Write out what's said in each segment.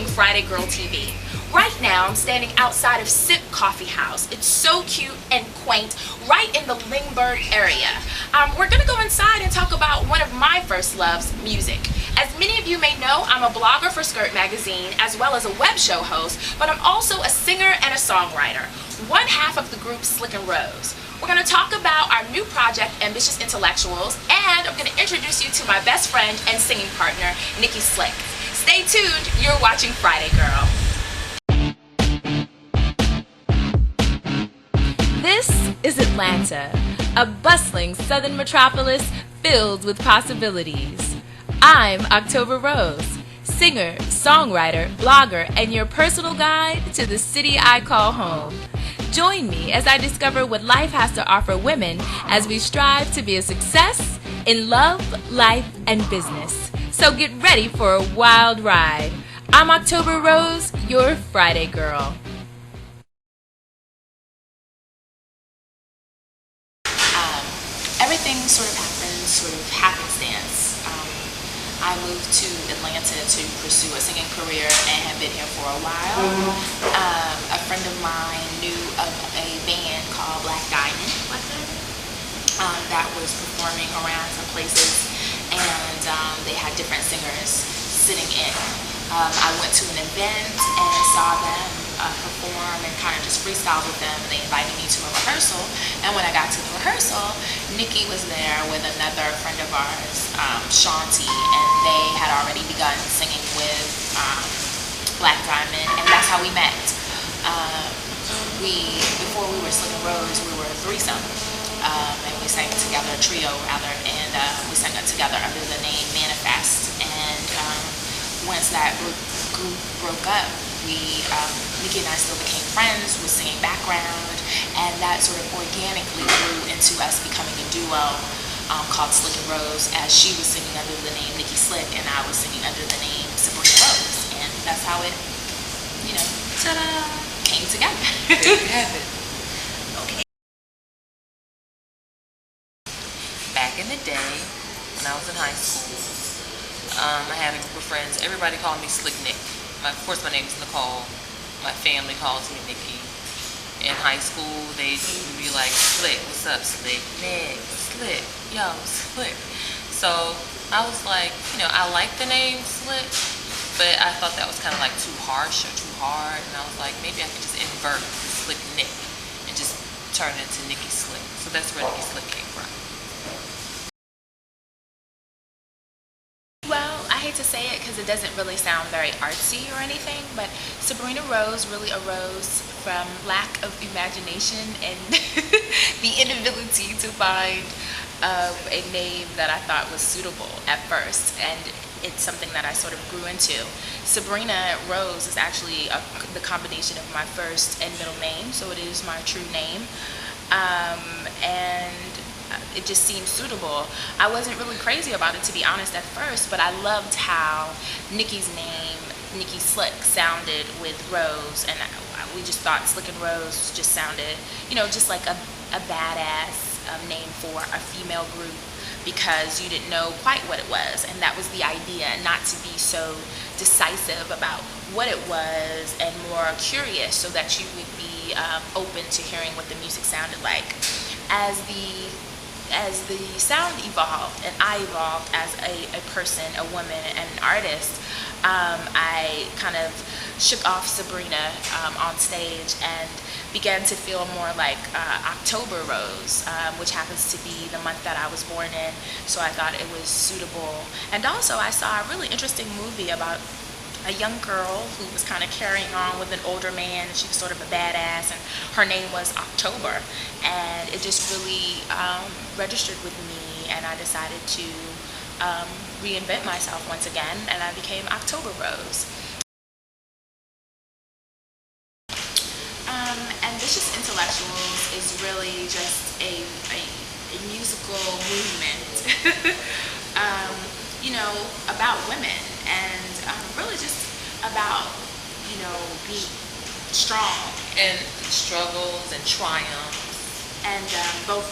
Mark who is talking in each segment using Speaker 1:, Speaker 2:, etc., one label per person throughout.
Speaker 1: watching Friday Girl TV. Right now, I'm standing outside of Sip Coffee House. It's so cute and quaint, right in the Lindbergh area. We're gonna go inside and talk about one of my first loves, music. As many of you may know, I'm a blogger for Skirt Magazine, as well as a web show host, but I'm also a singer and a songwriter, one half of the group Slick and Rose. We're going to talk about our new project, Ambitious Intellectuals, and I'm going to introduce you to my best friend and singing partner, Nikki Slick. Stay tuned, you're watching Friday Girl. This is Atlanta, a bustling southern metropolis filled with possibilities. I'm October Rose, singer, songwriter, blogger, and your personal guide to the city I call home. Join me as I discover what life has to offer women as we strive to be a success in love, life, and business. So get ready for a wild ride. I'm October Rose, your Friday girl. Everything sort of happened, sort of happenstance. I moved to Atlanta to pursue a singing career and have been here for a while. A friend of mine knew of a band called Black Diamond, that was performing around some places, and they had different singers sitting in. I went to an event and saw them perform and kind of just freestyle with them. They invited me to a rehearsal, and when I got to the rehearsal, Nikki was there with another friend of ours, Shanti, and they had already begun singing with Black Diamond, and that's how we met. Before we were Slick and Rose, we were a threesome, and we sang together, a trio rather, and we sang it together under the name Manifest. And once that group broke up, Nikki and I still became friends with singing background, and that sort of organically grew into us becoming a duo called Slick and Rose, as she was singing under the name Nikki Slick and I was singing under the name Sabrina Rose, and that's how it, ta-da, came together.
Speaker 2: There you have it.
Speaker 1: Okay.
Speaker 2: Back in the day, when I was in high school, I had a group of friends. Everybody called me Slick Nick. Of course, my name is Nicole. My family calls me Nikki. In high school, they would be like, Slick, what's up, Slick? Nick, Slick, yo, Slick. So I was like, I like the name Slick, but I thought that was kind of like too harsh or too hard. And I was like, maybe I could just invert Slick Nick and just turn it into Nikki Slick. So that's where Nikki Slick came from.
Speaker 1: I hate to say it because it doesn't really sound very artsy or anything, but Sabrina Rose really arose from lack of imagination and the inability to find a name that I thought was suitable at first, and it's something that I sort of grew into. Sabrina Rose is actually the combination of my first and middle name, so it is my true name, and it just seemed suitable. I wasn't really crazy about it, to be honest, at first, but I loved how Nikki's name, Nikki Slick, sounded with Rose, and we just thought Slick and Rose just sounded, just like a badass name for a female group, because you didn't know quite what it was, and that was the idea, not to be so decisive about what it was and more curious, so that you would be open to hearing what the music sounded like. As the sound evolved and I evolved as a person, a woman, and an artist, I kind of shook off Sabrina on stage and began to feel more like October Rose, which happens to be the month that I was born in, so I thought it was suitable. And also I saw a really interesting movie about a young girl who was kind of carrying on with an older man, and she was sort of a badass, and her name was October, and it just really registered with me, and I decided to reinvent myself once again, and I became October Rose. Ambitious Intellectuals is really just a musical movement about women, and really just about being strong
Speaker 2: And struggles and triumphs.
Speaker 1: and both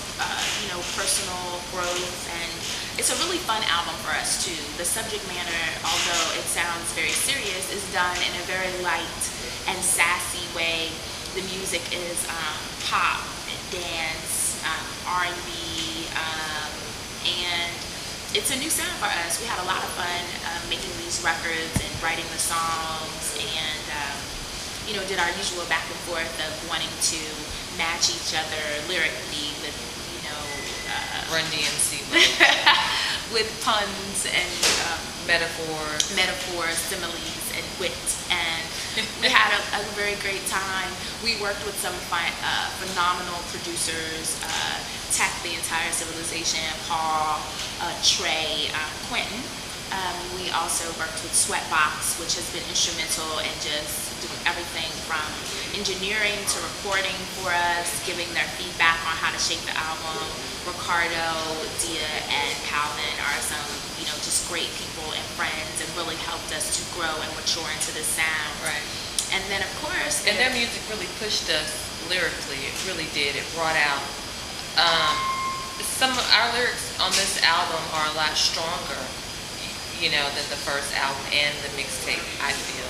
Speaker 1: personal growth and it's a really fun album for us too. The subject matter, although it sounds very serious, is done in a very light and sassy way. The music is pop, dance, R&B, and it's a new sound for us. We had a lot of fun making these records and writing the songs, and did our usual back and forth of wanting to match each other lyrically with
Speaker 2: Run DMC
Speaker 1: with puns and
Speaker 2: metaphors,
Speaker 1: similes, and wit. And we had a very great time. We worked with some phenomenal producers, Tech, the Entire Civilization, Paul, Trey, Quentin. We also worked with Sweatbox, which has been instrumental in just doing everything from engineering to recording for us, giving their feedback on how to shape the album. Ricardo, Dia, and Calvin are some, just great people and friends, and really helped us to grow and mature into this sound.
Speaker 2: Right.
Speaker 1: And then, of course,
Speaker 2: and their music really pushed us lyrically. It really did. It brought out some of our lyrics on this album are a lot stronger, than the first album and the mixtape. I feel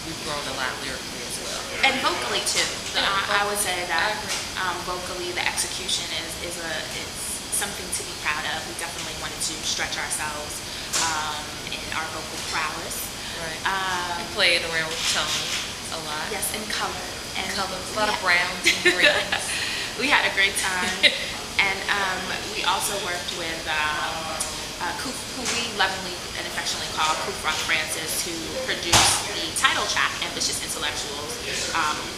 Speaker 2: we've grown a lot lyrically as well,
Speaker 1: and vocally too. I would say that
Speaker 2: I agree.
Speaker 1: vocally, the execution is something to be proud of. We definitely wanted to stretch ourselves in our vocal prowess.
Speaker 2: Right. We played around with tone a lot.
Speaker 1: Yes, and color. And
Speaker 2: colors, a lot of browns and greens.
Speaker 1: We had a great time. And we also worked with who we lovingly and affectionately call Kufra Francis, who produced the title track, Ambitious Intellectuals,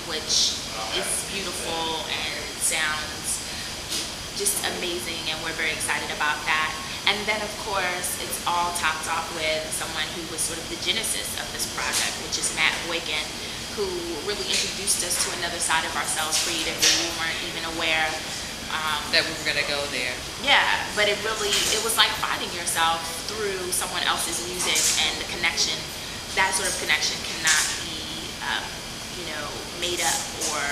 Speaker 1: which is beautiful and sounds just amazing, and we're very excited about that. And then, of course, it's all topped off with someone who was sort of the genesis of this project, which is Matt Boykin, who really introduced us to another side of ourselves creatively. We weren't even aware
Speaker 2: that we were going to go there.
Speaker 1: Yeah, but it was like finding yourself through someone else's music, and the connection, that sort of connection cannot be, made up or...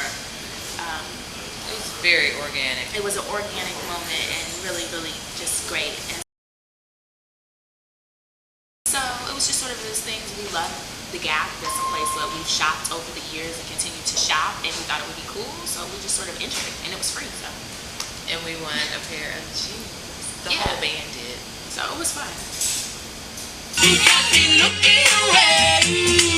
Speaker 2: it was very organic.
Speaker 1: It was an organic moment, and really, really just great. And so it was just sort of those things. We love the Gap. That's a place that we've shopped over the years and continue to shop, and we thought it would be cool, so we just sort of entered it, and it was free. So.
Speaker 2: And we won a pair of jeans. The
Speaker 1: Yeah.
Speaker 2: whole band did.
Speaker 1: So it was fun.
Speaker 3: You got me looking away.